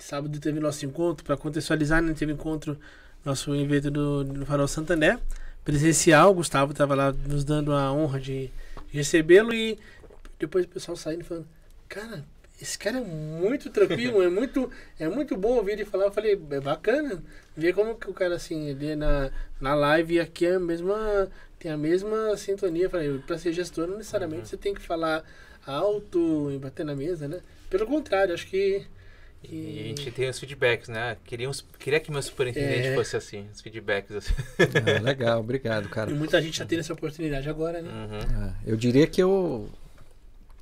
sábado teve nosso encontro, para contextualizar, né? Teve encontro, nosso evento no Farol Santander, presencial. O Gustavo estava lá nos dando a honra de recebê-lo e depois o pessoal saindo falando, cara, esse cara é muito tranquilo, é muito bom ouvir ele falar. Eu falei, é bacana ver como que o cara, assim, ele na live e aqui tem a mesma sintonia. Eu falei, para ser gestor, não necessariamente você tem que falar alto e bater na mesa, né? Pelo contrário, acho que... E a gente tem os feedbacks, né? Queria que meu superintendente fosse assim, os feedbacks assim. Legal, obrigado, cara. E muita gente já tem essa oportunidade agora, né? Eu diria que eu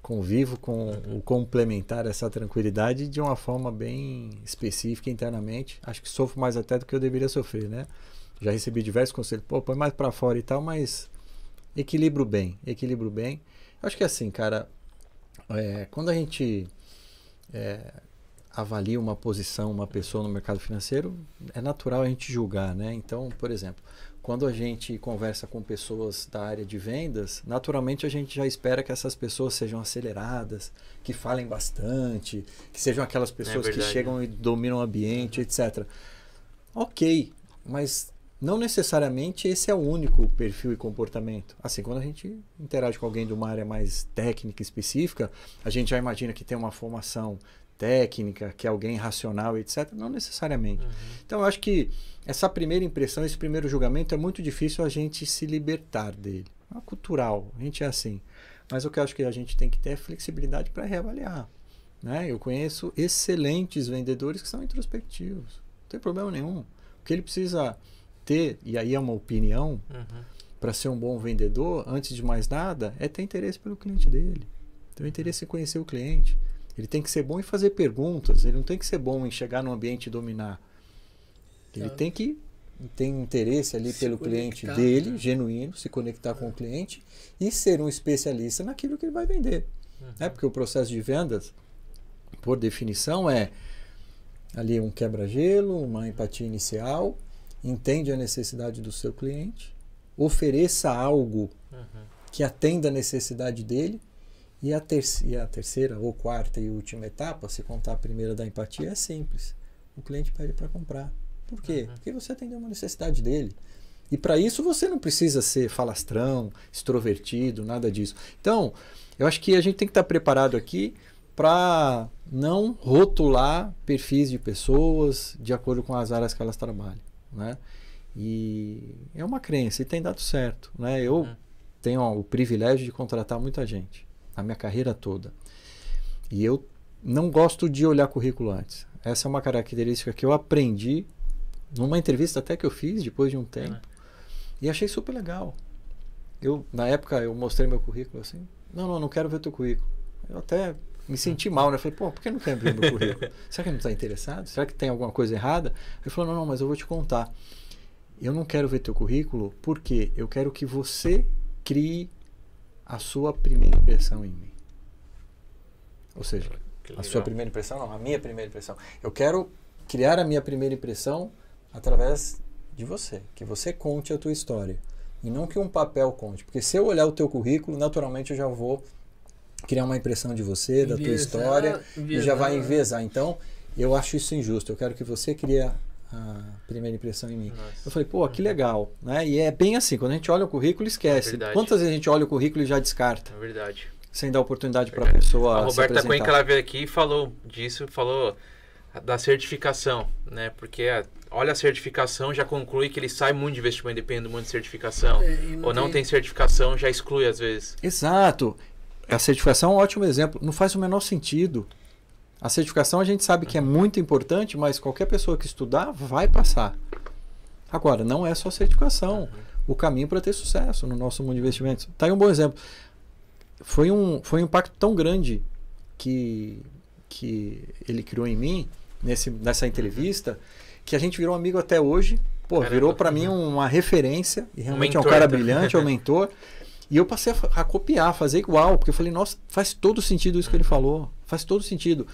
convivo com o complementar essa tranquilidade de uma forma bem específica internamente. Acho que sofro mais até do que eu deveria sofrer, né? Já recebi diversos conselhos, põe mais pra fora e tal, mas equilibro bem. Acho que é assim, cara, quando a gente avalia uma posição, uma pessoa no mercado financeiro, é natural a gente julgar, né? Então, por exemplo, quando a gente conversa com pessoas da área de vendas, naturalmente a gente já espera que essas pessoas sejam aceleradas, que falem bastante, que sejam aquelas pessoas que chegam e dominam o ambiente, etc. Ok, mas não necessariamente esse é o único perfil e comportamento. Assim, quando a gente interage com alguém de uma área mais técnica específica, a gente já imagina que tem uma formação técnica, que é alguém racional, etc. Não necessariamente. Então, eu acho que essa primeira impressão, esse primeiro julgamento, é muito difícil a gente se libertar dele. É cultural, a gente é assim. Mas o que eu acho que a gente tem que ter é flexibilidade para reavaliar, né? Eu conheço excelentes vendedores que são introspectivos. Não tem problema nenhum. O que ele precisa ter, e aí é uma opinião, para ser um bom vendedor, antes de mais nada, é ter interesse pelo cliente dele. Ter interesse em conhecer o cliente. Ele tem que ser bom em fazer perguntas, ele não tem que ser bom em chegar no ambiente e dominar. Ele tem que ter interesse ali pelo cliente dele, genuíno, se conectar com o cliente e ser um especialista naquilo que ele vai vender. Porque o processo de vendas, por definição, é ali um quebra-gelo, uma empatia inicial, entende a necessidade do seu cliente, ofereça algo que atenda a necessidade dele. E a terceira, ou quarta e última etapa, se contar a primeira da empatia, é simples. O cliente pede para comprar. Por quê? Porque você atendeu uma necessidade dele. E para isso você não precisa ser falastrão, extrovertido, nada disso. Então, eu acho que a gente tem que estar preparado aqui para não rotular perfis de pessoas de acordo com as áreas que elas trabalham, né? E é uma crença e tem dado certo, né? Eu tenho o privilégio de contratar muita gente a minha carreira toda. E eu não gosto de olhar currículo antes. Essa é uma característica que eu aprendi numa entrevista até que eu fiz depois de um tempo. E achei super legal. Na época, eu mostrei meu currículo assim. Não quero ver teu currículo. Eu até me senti mal, né? Falei, por que não quer ver meu currículo? Será que não está interessado? Será que tem alguma coisa errada? Ele falou, não, mas eu vou te contar. Eu não quero ver teu currículo porque eu quero que você crie a sua primeira impressão em mim. Ou seja, a sua primeira impressão, não, a minha primeira impressão. Eu quero criar a minha primeira impressão através de você. Que você conte a tua história. E não que um papel conte. Porque se eu olhar o teu currículo, naturalmente eu já vou criar uma impressão de você, da tua história, e já vai enviesar. Então, eu acho isso injusto. Eu quero que você crie a primeira impressão em mim. Eu falei, que legal, né? E é bem assim, quando a gente olha o currículo, esquece. Quantas vezes a gente olha o currículo e já descarta? É verdade. Sem dar oportunidade para a pessoa a Roberta Cuenca, ela veio aqui e falou disso, falou da certificação, né? Porque olha a certificação, já conclui que ele sai muito de investimento, depende muito de certificação. Ou não tem certificação, já exclui às vezes. Exato. A certificação é um ótimo exemplo. Não faz o menor sentido. A certificação a gente sabe que é muito importante, mas qualquer pessoa que estudar vai passar. Agora, não é só certificação. O caminho para ter sucesso no nosso mundo de investimentos. Está aí um bom exemplo. Foi um impacto tão grande que ele criou em mim, nessa entrevista, que a gente virou amigo até hoje. Virou para mim uma referência. E realmente é um cara brilhante, é um mentor. E eu passei a copiar, fazer igual, porque eu falei, nossa, faz todo sentido isso que ele falou, faz todo sentido.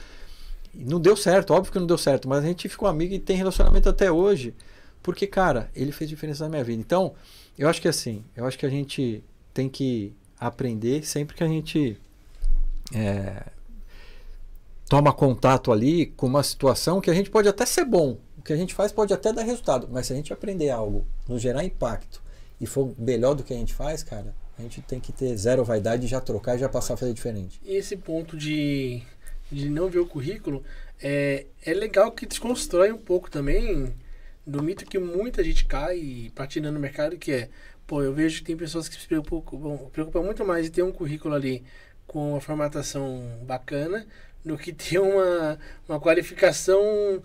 E não deu certo, óbvio que não deu certo, mas a gente ficou amigo e tem relacionamento até hoje, porque, cara, ele fez diferença na minha vida. Então, eu acho que assim, eu acho que a gente tem que aprender sempre que a gente toma contato ali com uma situação que a gente pode até ser bom, o que a gente faz pode até dar resultado, mas se a gente aprender algo, nos gerar impacto e for melhor do que a gente faz, cara, a gente tem que ter zero vaidade e já trocar e já passar a fazer diferente. E esse ponto de não ver o currículo é legal que desconstrói um pouco também do mito que muita gente cai patinando no mercado, que é, pô, eu vejo que tem pessoas que se preocupam muito mais em ter um currículo ali com uma formatação bacana do que ter uma qualificação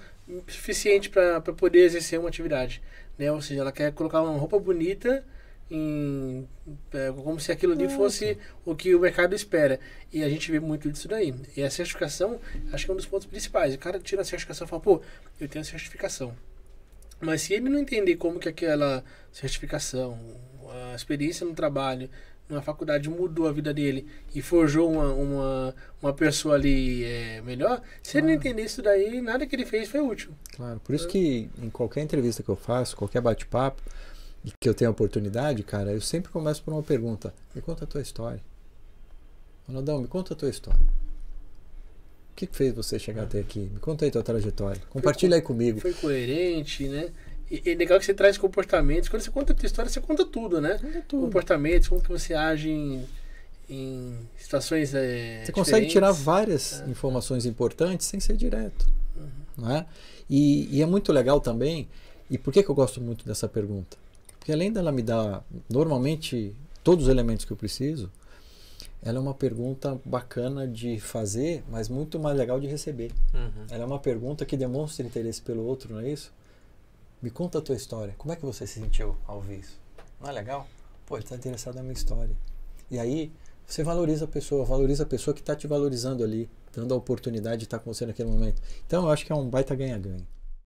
suficiente para poder exercer uma atividade, né? Ou seja, ela quer colocar uma roupa bonita como se aquilo ali fosse o que o mercado espera. E a gente vê muito disso daí. E a certificação, acho que é um dos pontos principais. O cara tira a certificação e fala, pô, eu tenho a certificação. Mas se ele não entender como que aquela certificação, a experiência no trabalho, na faculdade mudou a vida dele e forjou uma pessoa ali melhor, se ele não entender isso daí, nada que ele fez foi útil. Claro, por isso que em qualquer entrevista que eu faço, qualquer bate-papo, e que eu tenho a oportunidade, cara, eu sempre começo por uma pergunta. Me conta a tua história. Ronaldão, me conta a tua história. O que fez você chegar até aqui? Me conta aí a tua trajetória. Compartilha aí comigo. Foi coerente, né? E legal que você traz comportamentos. Quando você conta a tua história, você conta tudo, né? Conta tudo. Comportamentos, como que você age em situações você consegue tirar várias informações importantes sem ser direto. Não é? E é muito legal também. E por que eu gosto muito dessa pergunta? Porque além dela me dar, normalmente, todos os elementos que eu preciso, ela é uma pergunta bacana de fazer, mas muito mais legal de receber. Ela é uma pergunta que demonstra interesse pelo outro, não é isso? Me conta a tua história. Como é que você se sentiu ao ouvir isso? Não é legal? Pô, ele está interessado na minha história. E aí, você valoriza a pessoa que está te valorizando ali, dando a oportunidade de estar com você naquele momento. Então, eu acho que é um baita ganha-ganha.